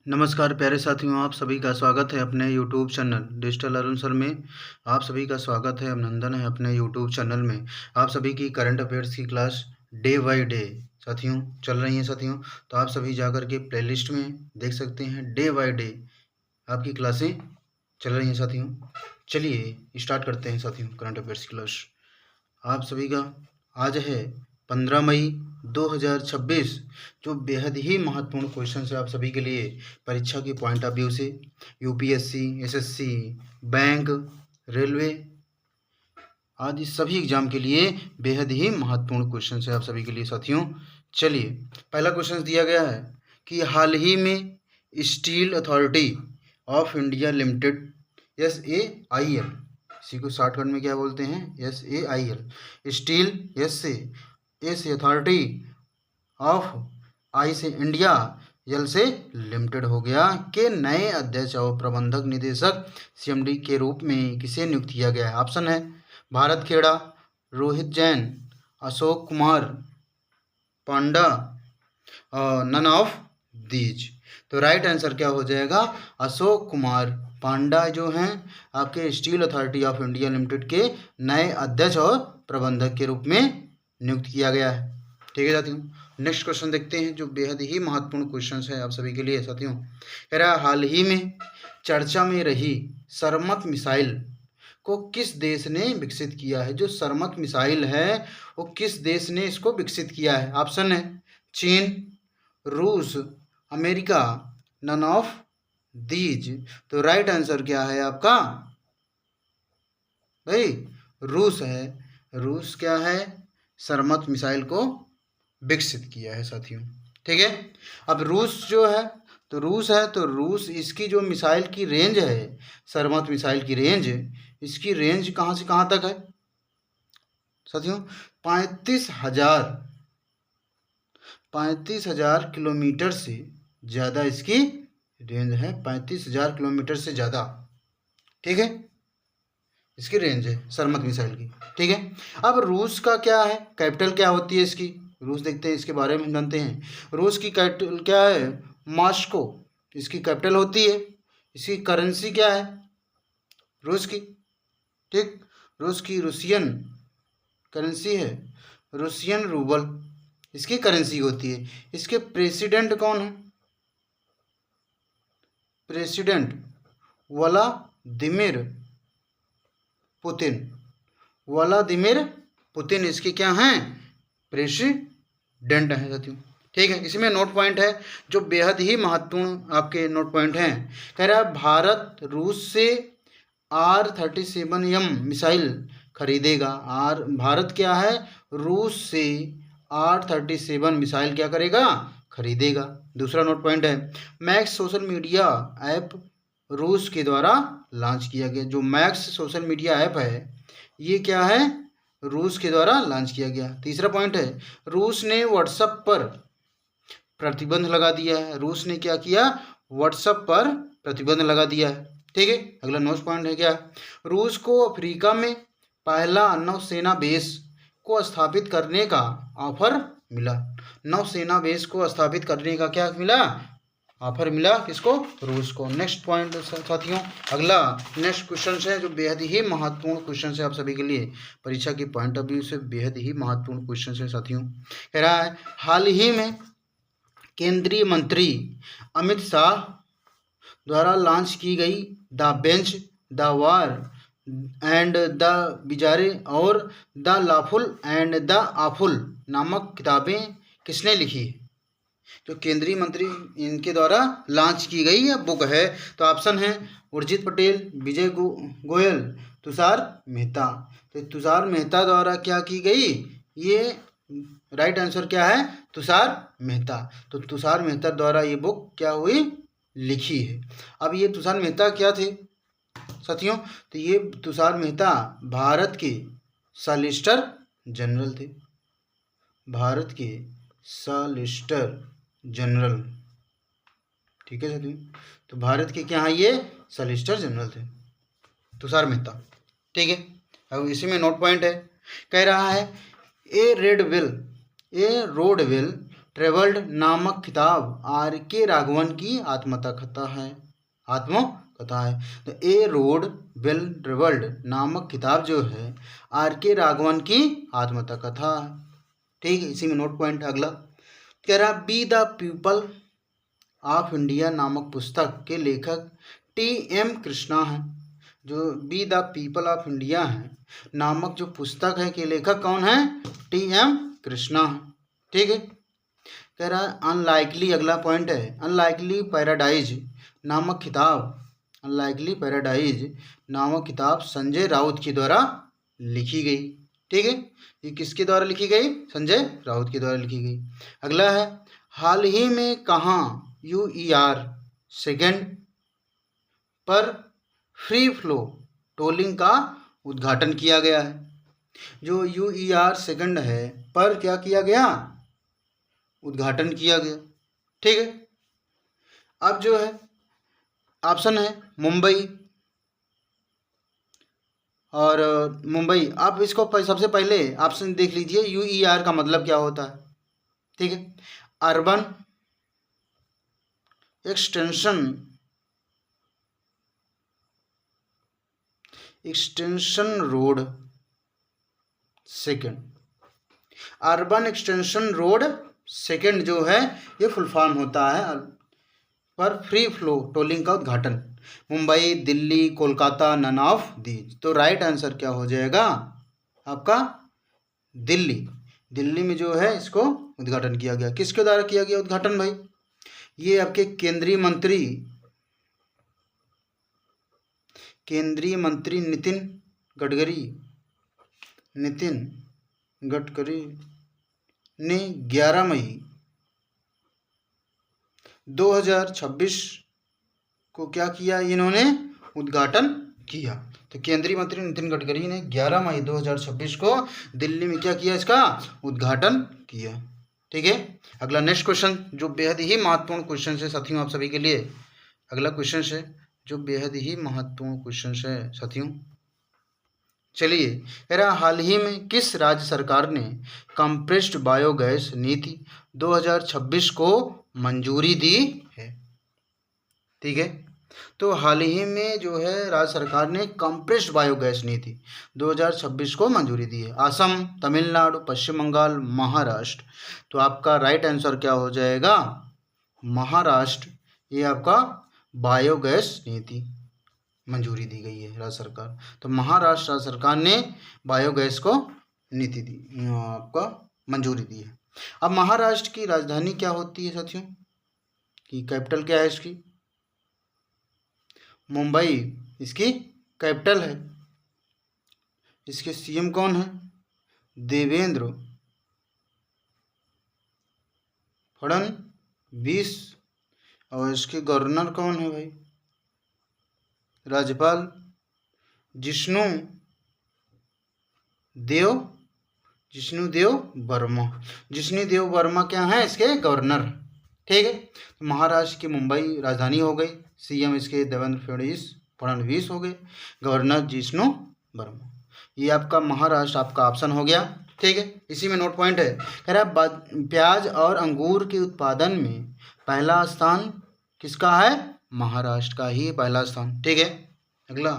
नमस्कार प्यारे साथियों, आप सभी का स्वागत है अपने YouTube channel digital Arun sir में। आप सभी का स्वागत है, अभिनंदन है अपने यूट्यूब चैनल में। आप सभी की करंट अफेयर्स की क्लास डे बाय डे साथियों चल रही है साथियों। तो आप सभी जाकर के प्लेलिस्ट में देख सकते हैं, डे बाय डे आपकी क्लासें चल रही हैं साथियों। चलिए स्टार्ट करते हैं साथियों करंट अफेयर्स की क्लास। आप सभी का आज है 15 मई 2026, जो बेहद ही महत्वपूर्ण क्वेश्चन है आप सभी के लिए परीक्षा की पॉइंट ऑफ व्यू से। यूपीएससी, एसएससी, बैंक, रेलवे आदि सभी एग्जाम के लिए बेहद ही महत्वपूर्ण क्वेश्चन है आप सभी के लिए साथियों। चलिए पहला क्वेश्चन दिया गया है कि हाल ही में steel authority of India limited SAIL, इसी को शॉर्टकट में क्या बोलते हैं, SAIL, स्टील एस से अथॉरिटी ऑफ आई से इंडिया, एल से लिमिटेड हो गया के नए अध्यक्ष और प्रबंधक निदेशक CMD के रूप में किसे नियुक्त किया गया है। ऑप्शन है भारत खेड़ा, रोहित जैन, अशोक कुमार पांडा और नन ऑफ दीज। तो राइट आंसर क्या हो जाएगा, अशोक कुमार पांडा जो हैं आपके steel authority of India limited के नए अध्यक्ष और प्रबंधक के रूप में नियुक्त किया गया है। ठीक है साथियों, नेक्स्ट क्वेश्चन देखते हैं जो बेहद ही महत्वपूर्ण क्वेश्चन है आप सभी के लिए साथियों। कह रहा है हाल ही में चर्चा में रही सरमत मिसाइल को किस देश ने विकसित किया है। जो सरमत मिसाइल है वो किस देश ने इसको विकसित किया है। ऑप्शन है चीन, रूस, अमेरिका, नन ऑफ दीज। तो राइट आंसर क्या है आपका भाई, रूस है। रूस क्या है, सरमत मिसाइल को विकसित किया है साथियों। ठीक है, अब रूस जो है तो रूस इसकी जो मिसाइल की रेंज है, सरमत मिसाइल की रेंज, इसकी रेंज कहाँ से कहाँ तक है साथियों, 35,000 किलोमीटर से ज़्यादा इसकी रेंज है, 35,000 किलोमीटर से ज़्यादा। ठीक है, इसकी रेंज है सरमत मिसाइल की। ठीक है, अब रूस का क्या है, कैपिटल क्या होती है इसकी, रूस देखते हैं, इसके बारे में जानते हैं। रूस की कैपिटल क्या है, मॉस्को इसकी कैपिटल होती है। इसकी करेंसी क्या है रूस की, ठीक, रूस की रूसियन करेंसी है, रूसियन रूबल इसकी करेंसी होती है। इसके प्रेसिडेंट कौन है, प्रेसिडेंट व्लादिमीर पुतिन इसके क्या हैं, प्रेसिडेंट हैं साथियों। ठीक है, इसमें नोट पॉइंट है जो बेहद ही महत्वपूर्ण आपके नोट पॉइंट हैं। कह रहा है भारत रूस से R-37M मिसाइल खरीदेगा। भारत क्या है, रूस से R-37 मिसाइल क्या करेगा, खरीदेगा। दूसरा नोट पॉइंट है मैक्स सोशल मीडिया ऐप रूस के द्वारा लॉन्च किया गया। जो मैक्स सोशल मीडिया ऐप है ये क्या है, रूस के द्वारा लॉन्च किया गया। तीसरा पॉइंट है रूस ने व्हाट्सएप पर प्रतिबंध लगा दिया है। रूस ने क्या किया, व्हाट्सएप पर प्रतिबंध लगा दिया है। ठीक है, अगला नोट पॉइंट है क्या, रूस को अफ्रीका में पहला नौसेना बेस को स्थापित करने का ऑफर मिला। नौसेना बेस को स्थापित करने का क्या मिला, ऑफर मिला, किसको, रूस को। नेक्स्ट पॉइंट साथियों, अगला नेक्स्ट क्वेश्चन है जो बेहद ही महत्वपूर्ण क्वेश्चन है आप सभी के लिए परीक्षा की पॉइंट ऑफ व्यू से, बेहद ही महत्वपूर्ण क्वेश्चन है साथियों। कह रहा है हाल ही में केंद्रीय मंत्री अमित शाह द्वारा लॉन्च की गई the bench, the war and the bizarre और the lawful and the awful नामक किताबें किसने लिखी है। जो केंद्रीय मंत्री इनके द्वारा लॉन्च की गई या बुक है। तो ऑप्शन है उर्जित पटेल, विजय गोयल, तुषार मेहता। तो तुषार मेहता द्वारा क्या की गई, ये राइट आंसर क्या है, तुषार मेहता। तो तुषार मेहता द्वारा ये बुक क्या हुई, लिखी है। अब ये तुषार मेहता क्या थे साथियों, तो ये तुषार मेहता भारत के सॉलिसिटर जनरल थे, भारत के सॉलिसिटर जनरल। ठीक है साथियों, तो भारत के क्या है, ये सॉलिसिटर जनरल थे तुषार मेहता। ठीक है, अब इसी में नोट पॉइंट है, कह रहा है ए रोड विल ट्रेवल्ड नामक किताब आर के राघवन की आत्मकथा है। आत्मकथा है। तो ए रोड वेल ट्रेवल्ड नामक किताब जो है आर के राघवन की आत्मकथा है। ठीक है, इसी में नोट पॉइंट। अगला कह रहा be the people of India नामक पुस्तक के लेखक टी एम कृष्णा है। जो be the people of India है नामक जो पुस्तक है के लेखक कौन है? टी एम कृष्णा है। ठीक है, कह रहा है अनलाइकली, अगला पॉइंट है अनलाइकली पैराडाइज नामक किताब, अनलाइकली पैराडाइज नामक किताब संजय राउत के द्वारा लिखी गई। ठीक है, ये किसके द्वारा लिखी गई? संजय राउत के द्वारा लिखी गई। अगला है हाल ही में कहाँ UER सेकेंड पर फ्री फ्लो टोलिंग का उद्घाटन किया गया है। जो UER सेकेंड है पर क्या किया गया? उद्घाटन किया गया। ठीक है, अब जो है ऑप्शन है मुंबई, और मुंबई आप इसको सबसे पहले ऑप्शन देख लीजिए UER का मतलब क्या होता है। ठीक है, urban extension road second, urban extension road second जो है ये फुल फॉर्म होता है पर फ्री फ्लो टोलिंग का उद्घाटन। Mumbai, Delhi, Kolkata, none of these. तो राइट आंसर क्या हो जाएगा आपका? दिल्ली। दिल्ली में जो है इसको उद्घाटन किया गया। किसके द्वारा किया गया उद्घाटन भाई? ये आपके केंद्रीय मंत्री नितिन गडकरी ने 11 मई 2026 को क्या किया? इन्होंने उद्घाटन किया। तो केंद्रीय मंत्री नितिन गडकरी ने 11 मई 2026 को दिल्ली में क्या किया? इसका उद्घाटन किया। ठीक है, अगला नेक्स्ट क्वेश्चन जो बेहद ही महत्वपूर्ण क्वेश्चन है साथियों आप सभी के लिए। अगला क्वेश्चन है जो बेहद ही महत्वपूर्ण क्वेश्चन है साथियों। चलिए, कह रहा हाल ही में किस राज्य सरकार ने कंप्रेस्ड बायोगैस नीति 2026 को मंजूरी दी है? ठीक है, तो हाल ही में जो है राज्य सरकार ने कंप्रेस्ड बायोगैस नीति 2026 को मंजूरी दी है। असम, तमिलनाडु, पश्चिम बंगाल, महाराष्ट्र। तो आपका राइट आंसर क्या हो जाएगा? महाराष्ट्र। ये आपका बायोगैस नीति मंजूरी दी गई है राज्य सरकार। तो महाराष्ट्र राज्य सरकार ने बायोगैस को नीति दी, आपका मंजूरी दी है। अब महाराष्ट्र की राजधानी क्या होती है साथियों? की कैपिटल क्या है इसकी? मुंबई इसकी कैपिटल है। इसके सीएम कौन है? देवेंद्र फडणवीस। और इसके गवर्नर कौन है भाई? राज्यपाल जिष्णुदेव वर्मा क्या है इसके गवर्नर। ठीक है, तो महाराष्ट्र की मुंबई राजधानी हो गई, सीएम इसके देवेंद्र फडणवीस हो गए, गवर्नर जिष्णु वर्मा। ये आपका महाराष्ट्र आपका ऑप्शन हो गया। ठीक है, इसी में नोट पॉइंट है, कह रहा प्याज और अंगूर के उत्पादन में पहला स्थान किसका है? महाराष्ट्र का ही पहला स्थान। ठीक है, अगला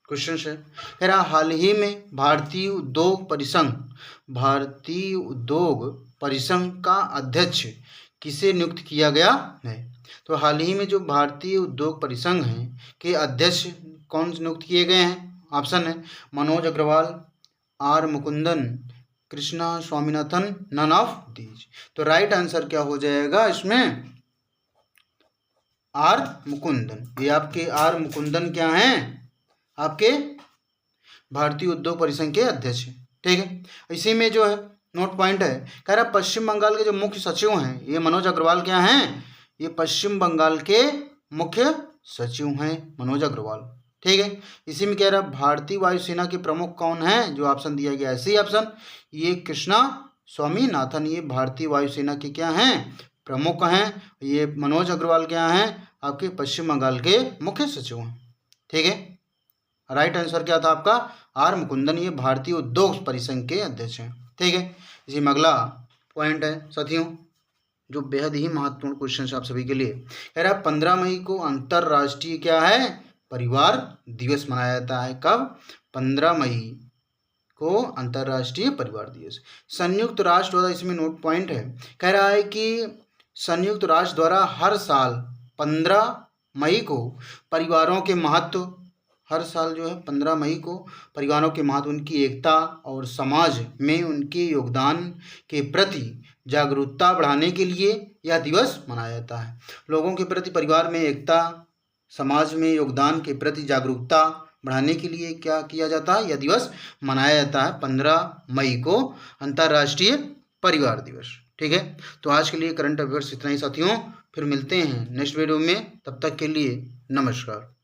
क्वेश्चन है, कह रहा हाल ही में भारतीय उद्योग परिसंघ का अध्यक्ष किसे नियुक्त किया गया है? तो हाल ही में जो भारतीय उद्योग परिसंघ है के अध्यक्ष कौन नियुक्त किए गए हैं? ऑप्शन है Manoj Agarwal, R Mukundan, Krishna Swaminathan, none of these. तो राइट आंसर क्या हो जाएगा इसमें? आर मुकुंदन। ये आपके आर मुकुंदन क्या हैं? आपके भारतीय उद्योग परिसंघ के अध्यक्ष। ठीक है, इसी में जो है नोट पॉइंट है, कह रहा पश्चिम बंगाल के जो मुख्य सचिव हैं ये मनोज अग्रवाल क्या हैं? ये पश्चिम बंगाल के मुख्य सचिव हैं मनोज अग्रवाल। ठीक है, इसी में कह रहा भारतीय वायुसेना के प्रमुख कौन हैं? जो ऑप्शन दिया गया है सी ऑप्शन, ये कृष्णा स्वामीनाथन। ये भारतीय वायुसेना के क्या हैं? प्रमुख हैं। ये मनोज अग्रवाल क्या हैं? आपके पश्चिम बंगाल के मुख्य सचिव हैं। ठीक है, राइट आंसर क्या था आपका? आर मुकुंदन। ये भारतीय उद्योग परिसंघ के अध्यक्ष हैं। ठीक है, इसी में अगला पॉइंट है साथियों, जो बेहद ही महत्वपूर्ण क्वेश्चन है आप सभी के लिए। कह रहा है 15 मई को अंतर्राष्ट्रीय क्या है, परिवार दिवस मनाया जाता है। कब, 15 मई को अंतर्राष्ट्रीय परिवार दिवस। संयुक्त राष्ट्र द्वारा, इसमें नोट पॉइंट है, कह रहा है कि संयुक्त राष्ट्र द्वारा हर साल 15 मई को परिवारों के महत्व, हर साल जो है 15 मई को परिवारों के महत्व, उनकी एकता और समाज में उनके योगदान के प्रति जागरूकता बढ़ाने के लिए यह दिवस मनाया जाता है। लोगों के प्रति परिवार में एकता, समाज में योगदान के प्रति जागरूकता बढ़ाने के लिए क्या किया जाता है, यह दिवस मनाया जाता है 15 मई को अंतर्राष्ट्रीय परिवार दिवस। ठीक है, तो आज के लिए करंट अफेयर्स इतना ही साथियों, फिर मिलते हैं नेक्स्ट वीडियो में, तब तक के लिए नमस्कार।